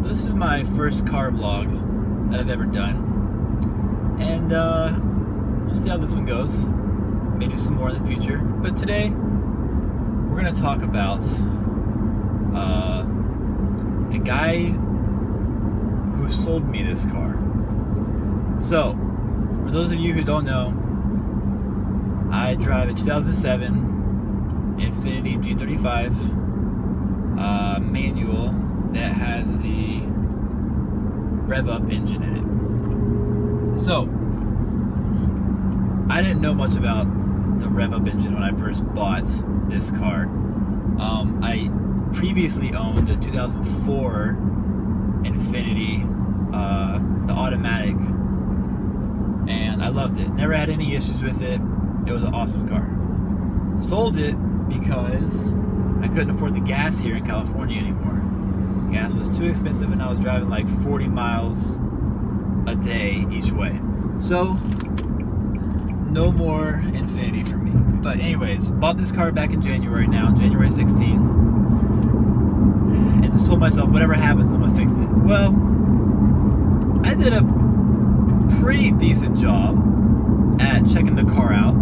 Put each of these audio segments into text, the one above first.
This is my first car vlog that I've ever done, and we'll see how this one goes. May do some more in the future, but today we're gonna talk about the guy who sold me this car. So, for those of you who don't know, I drive a 2007 Infiniti G35 manual that has the rev-up engine in it. So, I didn't know much about the rev-up engine when I first bought this car. I previously owned a 2004 Infiniti, the automatic, and I loved it. Never had any issues with it. It was an awesome car. Sold it because I couldn't afford the gas here in California anymore. Gas was too expensive and I was driving like 40 miles a day each way. So, no more Infiniti for me. But anyways, bought this car back in January now, January 16. And just told myself, whatever happens, I'm gonna fix it. Well, I did a pretty decent job at checking the car out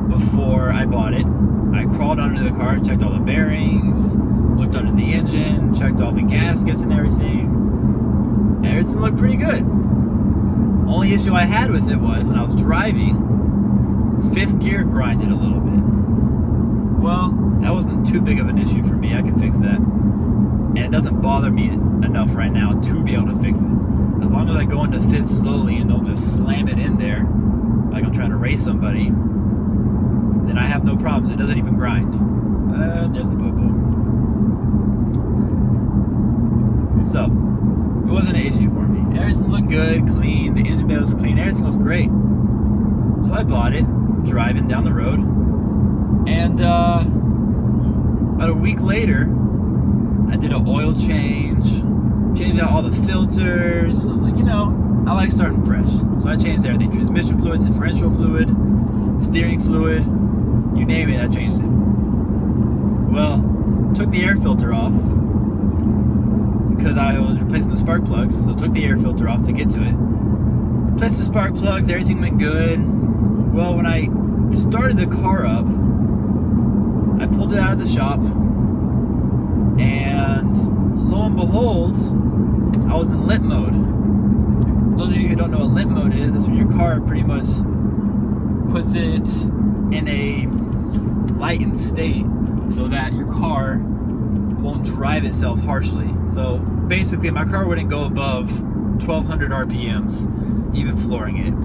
before I bought it. I crawled under the car, checked all the bearings, looked under the engine, checked all the gaskets and everything. Everything looked pretty good. Only issue I had with it was when I was driving, fifth gear grinded a little bit. Well, that wasn't too big of an issue for me. I can fix that. And it doesn't bother me enough right now to be able to fix it. As long as I go into fifth slowly and don't just slam it in there like I'm trying to race somebody, then I have no problems. It doesn't even grind. There's the popo. So, it wasn't an issue for me. Everything looked good, clean, the engine bay was clean, everything was great. So I bought it, driving down the road, and about a week later, I did an oil change, changed out all the filters. I was like, I like starting fresh. So I changed everything, transmission fluid, differential fluid, steering fluid, you name it, I changed it. Well, took the air filter off, because I was replacing the spark plugs, so took the air filter off to get to it. Replaced the spark plugs, everything went good. Well, when I started the car up, I pulled it out of the shop, and lo and behold, I was in limp mode. For those of you who don't know what limp mode is, that's when your car pretty much puts it in a lightened state so that your car won't drive itself harshly. So basically my car wouldn't go above 1200 RPMs, even flooring it.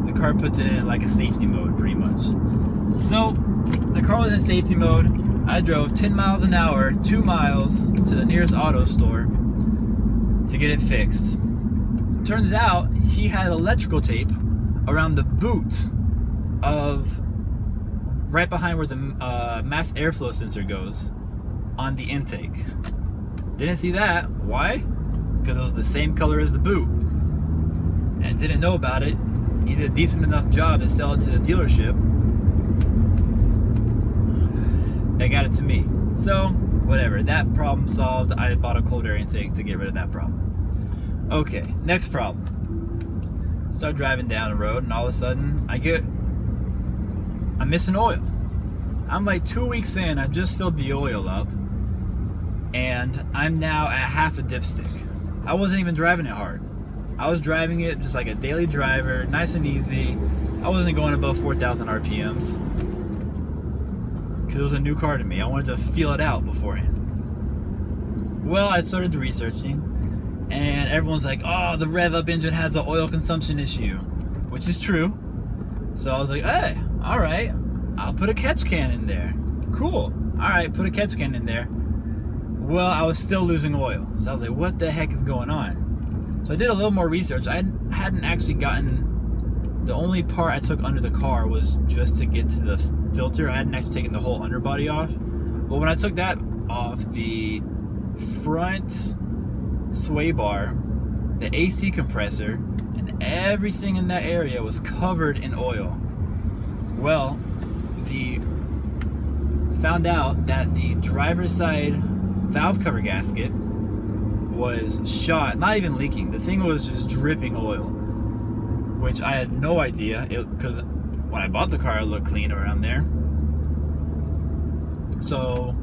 The car puts it in like a safety mode pretty much. So the car was in safety mode. I drove 10 miles an hour, 2 miles to the nearest auto store to get it fixed. Turns out he had electrical tape around the boot of right behind where the mass airflow sensor goes on the intake. Didn't see that. Why? Because it was the same color as the boot. And didn't know about it. He did a decent enough job to sell it to the dealership. They got it to me. So, whatever. That problem solved. I bought a cold air intake to get rid of that problem. Okay, next problem. Start driving down the road and all of a sudden I'm missing oil. I'm like 2 weeks in, I just filled the oil up, and I'm now at half a dipstick. I wasn't even driving it hard. I was driving it just like a daily driver, nice and easy. I wasn't going above 4,000 RPMs because it was a new car to me. I wanted to feel it out beforehand. Well, I started researching, and everyone's like, oh, the rev-up engine has an oil consumption issue, which is true. So I was like, hey, all right, I'll put a catch can in there. Cool. All right, put a catch can in there. Well, I was still losing oil. So I was like, what the heck is going on? So I did a little more research. I hadn't actually gotten, the only part I took under the car was just to get to the filter. I hadn't actually taken the whole underbody off. But when I took that off, the front sway bar, the AC compressor, and everything in that area was covered in oil. Well, found out that the driver's side valve cover gasket was shot, not even leaking. The thing was just dripping oil, which I had no idea, because when I bought the car, it looked clean around there. So,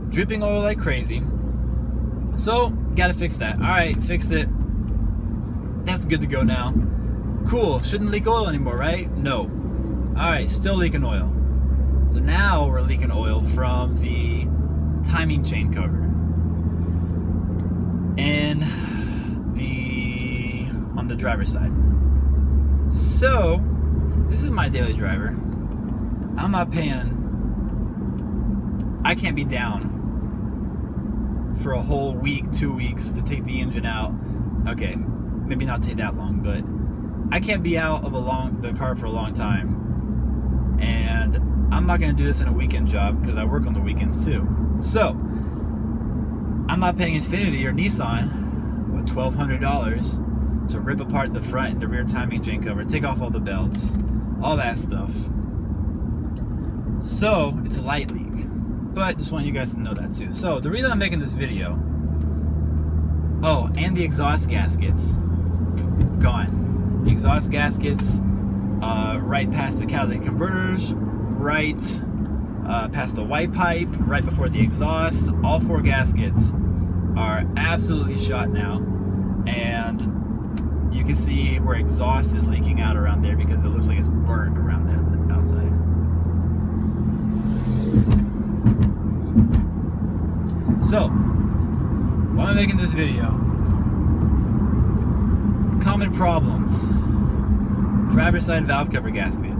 dripping oil like crazy. So, gotta fix that. Alright, fixed it. That's good to go now. Cool, shouldn't leak oil anymore, right? No. Alright, still leaking oil. So now we're leaking oil from the timing chain cover. And on the driver's side. So, this is my daily driver. I'm not paying, I can't be down for a whole week, 2 weeks to take the engine out. Okay, maybe not take that long, but I can't be out of the car for a long time. And I'm not gonna do this in a weekend job because I work on the weekends too. So, I'm not paying Infiniti or Nissan, what, $1,200 to rip apart the front and the rear timing chain cover, take off all the belts, all that stuff. So, it's a light leak. But just want you guys to know that too. So, the reason I'm making this video, oh, and the exhaust gaskets, gone. The exhaust gaskets, right past the catalytic converters, right past the white pipe, right before the exhaust, all 4 gaskets are absolutely shot now. And you can see where exhaust is leaking out around there because it looks like it's burnt around there on the outside. So, why am I making this video? Common problems. Driver's side valve cover gasket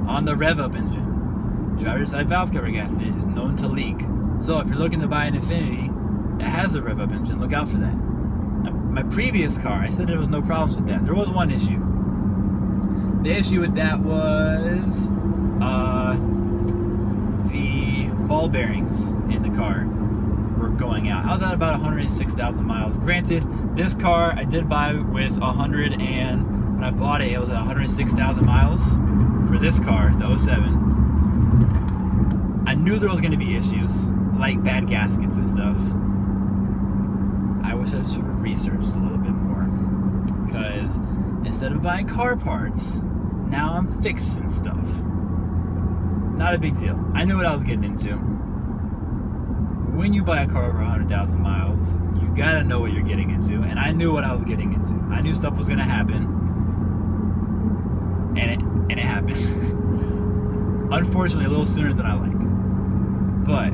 on the rev-up engine. Driver's side valve cover gasket is known to leak. So if you're looking to buy an Infiniti that has a rev-up engine, look out for that. Now, my previous car, I said there was no problems with that. There was one issue. The issue with that was the ball bearings in the car were going out. I was at about 106,000 miles. Granted, this car I did buy with 100, and when I bought it, it was at 106,000 miles for this car, the 07. I knew there was going to be issues, like bad gaskets and stuff. I wish I should have researched a little bit more, because instead of buying car parts, now I'm fixing stuff. Not a big deal. I knew what I was getting into. When you buy a car over 100,000 miles, you gotta know what you're getting into, and I knew what I was getting into. I knew stuff was gonna happen, and it happened. Unfortunately, a little sooner than I like. But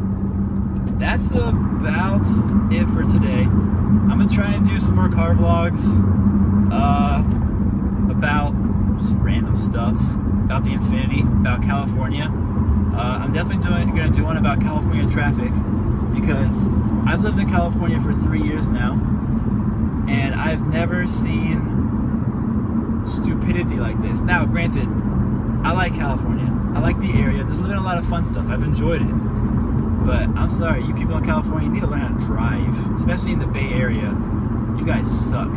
that's about it for today. I'm gonna try and do some more car vlogs about just random stuff, about the Infiniti, about California. I'm definitely gonna do one about California traffic, because I've lived in California for 3 years now, and I've never seen stupidity like this. Now, granted, I like California. I like the area. There's been a lot of fun stuff. I've enjoyed it. But I'm sorry, you people in California need to learn how to drive, especially in the Bay Area. You guys suck.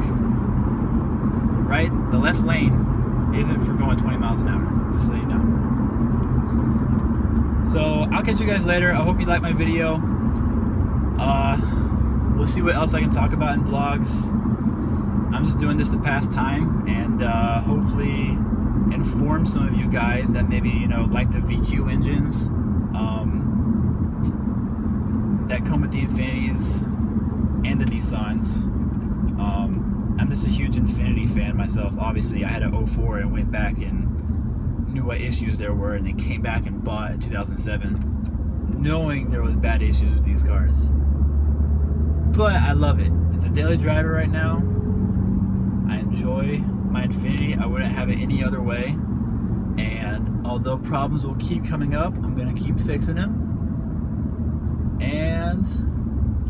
Right? The left lane isn't for going 20 miles an hour, just so you know. So, I'll catch you guys later. I hope you liked my video. We'll see what else I can talk about in vlogs. I'm just doing this to pass time, and hopefully inform some of you guys that maybe, you know, like the VQ engines that come with the Infinitis and the Nissans. I'm just a huge Infiniti fan myself. Obviously, I had an 04 and went back and knew what issues there were, and then came back and bought a 2007, knowing there was bad issues with these cars. But I love it. It's a daily driver right now. I enjoy my Infiniti. I wouldn't have it any other way. And although problems will keep coming up, I'm going to keep fixing them. And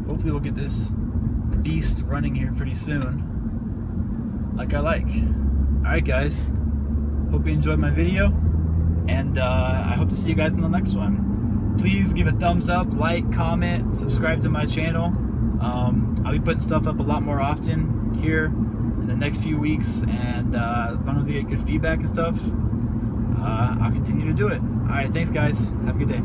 hopefully we'll get this beast running here pretty soon, like I like. Alright guys, hope you enjoyed my video, and I hope to see you guys in the next one. Please give a thumbs up, like, comment, subscribe to my channel. I'll be putting stuff up a lot more often here in the next few weeks, and as long as we get good feedback and stuff, I'll continue to do it. Alright, thanks guys, have a good day.